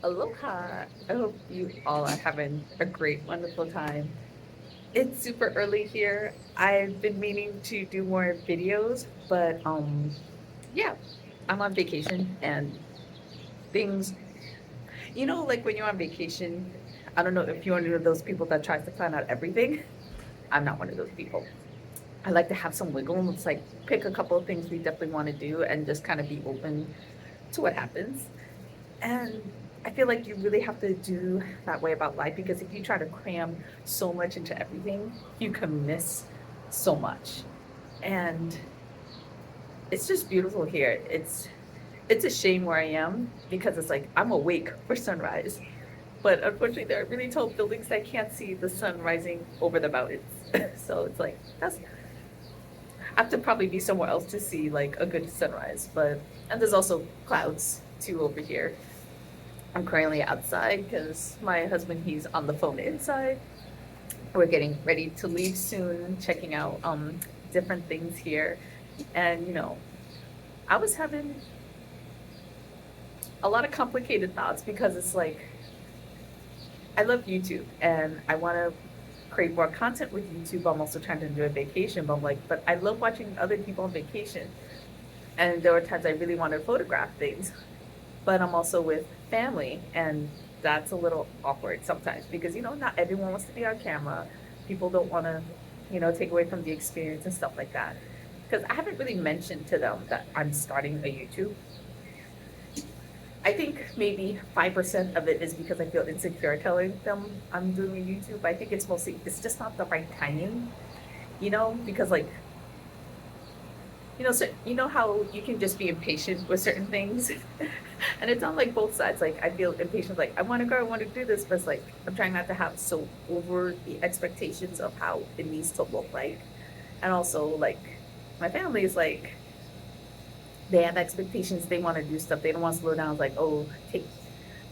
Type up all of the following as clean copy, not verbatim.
Aloha. I hope you all are having a great, wonderful time. It's super early here. I've been meaning to do more videos, but yeah, I'm on vacation and things, like when you're on vacation, I don't know if you're one of those people that tries to plan out everything. I'm not one of those people. I like to have some wiggle room. It's like pick a couple of things we definitely want to do and just kind of be open to what happens. And I feel like you really have to do that way about life because if you try to cram so much into everything, you can miss so much. And it's just beautiful here. It's a shame where I am because it's like I'm awake for sunrise. But unfortunately there are really tall buildings that can't see the sun rising over the mountains. So it's like that's I have to probably be somewhere else to see like a good sunrise. But and there's also clouds too over here. I'm currently outside because my husband, he's on the phone inside. We're getting ready to leave soon, checking out different things here. And I was having a lot of complicated thoughts because it's like I love YouTube and I want to create more content with YouTube. I'm also trying to do a vacation, but I'm like, but I love watching other people on vacation. And there were times I really want to photograph things, but I'm also with family, and that's a little awkward sometimes because not everyone wants to be on camera. People don't want to, take away from the experience and stuff like that. Because I haven't really mentioned to them that I'm starting a YouTube. I think maybe 5% of it is because I feel insecure telling them I'm doing a YouTube. I think it's just not the right timing, because like so how you can just be impatient with certain things, and it's on like both sides. Like I feel impatient, like I want to go, I want to do this, but it's like I'm trying not to have so over the expectations of how it needs to look like, and also like my family is like they have expectations. They want to do stuff. They don't want to slow down. It's like take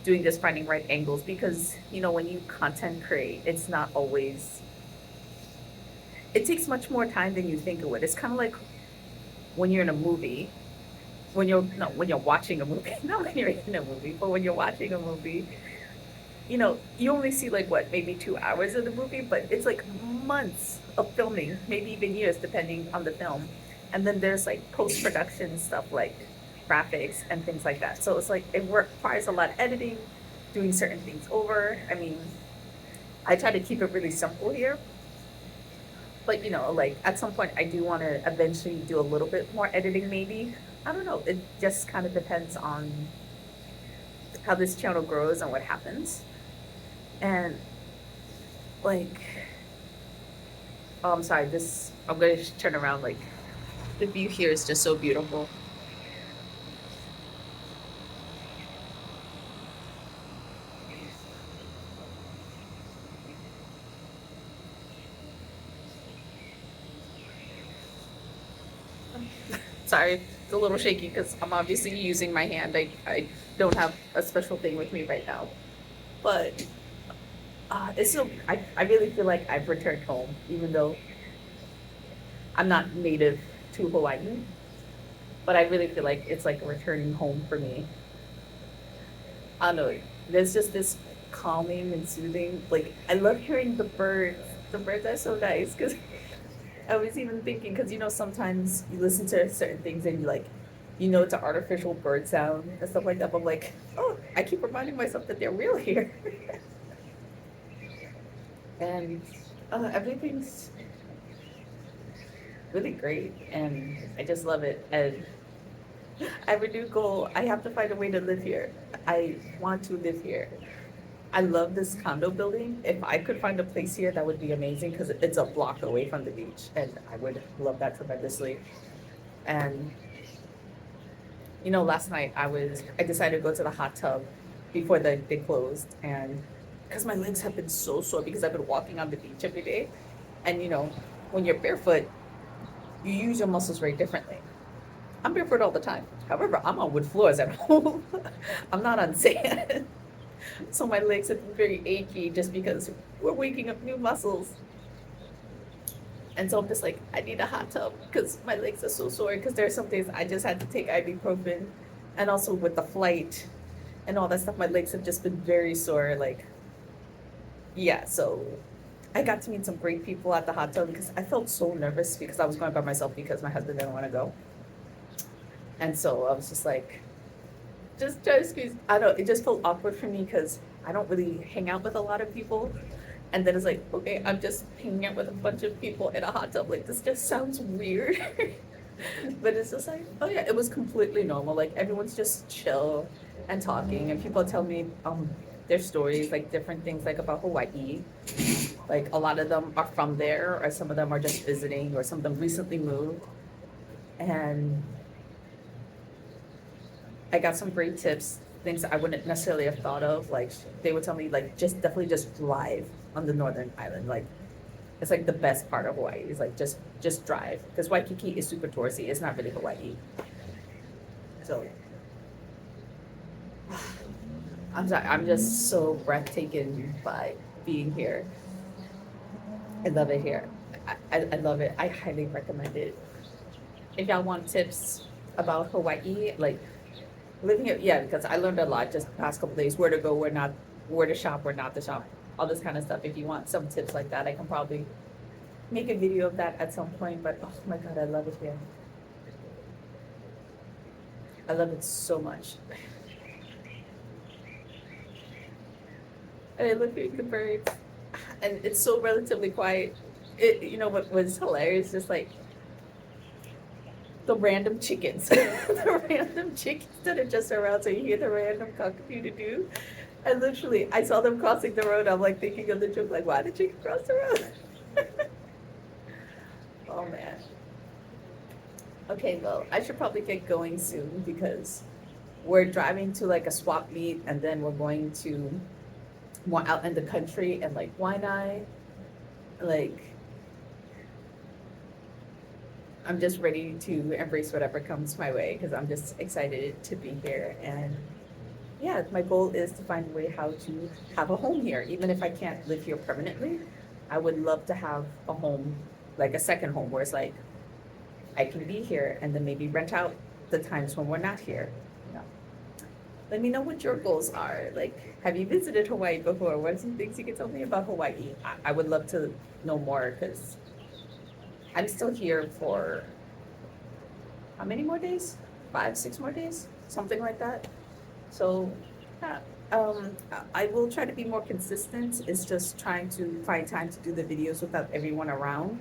doing this, finding right angles because when you content create, it's not always. It takes much more time than you think it would. It's kind of like when you're in a movie when you're no when you're watching a movie not when you're in a movie but when you're watching a movie, you only see like what maybe 2 hours of the movie, but it's like months of filming, maybe even years depending on the film. And then there's like post-production stuff like graphics and things like that, so it's like it requires a lot of editing, doing certain things over. I mean, I try to keep it really simple here, but like at some point I do want to eventually do a little bit more editing maybe. I don't know, it just kind of depends on how this channel grows and what happens. And like, oh, I'm sorry, this I'm going to turn around. Like the view here is just so beautiful. Sorry, it's a little shaky because I'm obviously using my hand. I don't have a special thing with me right now, but it's so I really feel like I've returned home, even though I'm not native to Hawaii, but I really feel like it's like a returning home for me. I don't know. There's just this calming and soothing. Like I love hearing the birds. The birds are so nice because I was even thinking because sometimes you listen to certain things and you like it's an artificial bird sound and stuff like that. But I'm like, oh, I keep reminding myself that they're real here, and everything's really great, and I just love it. And I have a new goal. I have to find a way to live here. I want to live here. I love this condo building. If I could find a place here, that would be amazing because it's a block away from the beach, and I would love that tremendously. And last night I decided to go to the hot tub before they closed, and because my legs have been so sore because I've been walking on the beach every day, and when you're barefoot, you use your muscles very differently. I'm barefoot all the time. However, I'm on wood floors at home. I'm not on sand. So my legs have been very achy just because we're waking up new muscles. And so I'm just like, I need a hot tub because my legs are so sore. Because there are some days I just had to take ibuprofen. And also with the flight, and all that stuff. My legs have just been very sore. Like, yeah, so I got to meet some great people at the hot tub because I felt so nervous because I was going by myself because my husband didn't want to go. And so I was just like, just try to squeeze. I don't, it just felt awkward for me because I don't really hang out with a lot of people. And then it's like, okay, I'm just hanging out with a bunch of people in a hot tub. Like, this just sounds weird. But it's just like, oh yeah, it was completely normal. Like, everyone's just chill and talking, and people tell me their stories, like different things, like about Hawaii. Like, a lot of them are from there, or some of them are just visiting, or some of them recently moved. And I got some great tips, things I wouldn't necessarily have thought of. Like, they would tell me, like, just definitely just drive on the northern island. Like, it's like the best part of Hawaii. It's like just drive, because Waikiki is super touristy. It's not really Hawaii. So I'm sorry, I'm just so breathtaking by being here. I love it here. I love it. I highly recommend it. If y'all want tips about Hawaii, like living here, yeah, because I learned a lot just the past couple days, where to go, where not, where to shop, where not to shop, all this kind of stuff. If you want some tips like that, I can probably make a video of that at some point. But oh my God, I love it here. I love it so much. And I look at the birds, and it's so relatively quiet. You know what was hilarious? Just like the random chickens, the random chickens that are just around. So you hear the random cockatoo. And literally, I saw them crossing the road. I'm like thinking of the joke, like, why did chicken cross the road? Oh man. Okay, well, I should probably get going soon because we're driving to like a swap meet, and then we're going to more out in the country and like Waianae. Like, I'm just ready to embrace whatever comes my way because I'm just excited to be here. And yeah, my goal is to find a way how to have a home here. Even if I can't live here permanently, I would love to have a home, like a second home, where it's like I can be here and then maybe rent out the times when we're not here. You know. Let me know what your goals are. Like, have you visited Hawaii before? What are some things you can tell me about Hawaii? I would love to know more because I'm still here for how many more days? 5, 6 more days? Something like that. So, yeah, I will try to be more consistent. It's just trying to find time to do the videos without everyone around.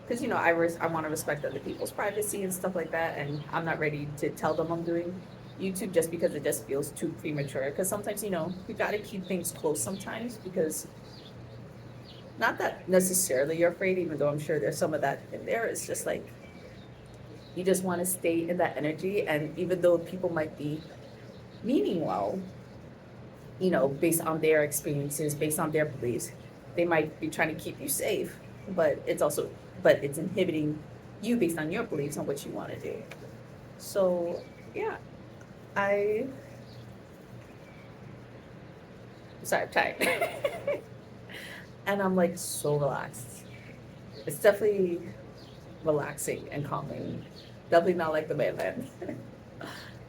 Because, you know, I want to respect other people's privacy and stuff like that. And I'm not ready to tell them I'm doing YouTube just because it just feels too premature. Because sometimes, you know, you got to keep things close sometimes because not that necessarily you're afraid, even though I'm sure there's some of that in there. It's just like you just want to stay in that energy. And even though people might be meaning well, you know, based on their experiences, based on their beliefs, they might be trying to keep you safe, but it's inhibiting you based on your beliefs on what you want to do. So, yeah, I, sorry, I'm tired. And I'm like so relaxed. It's definitely relaxing and calming. Definitely not like the mainland.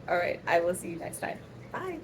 All right, I will see you next time. Bye.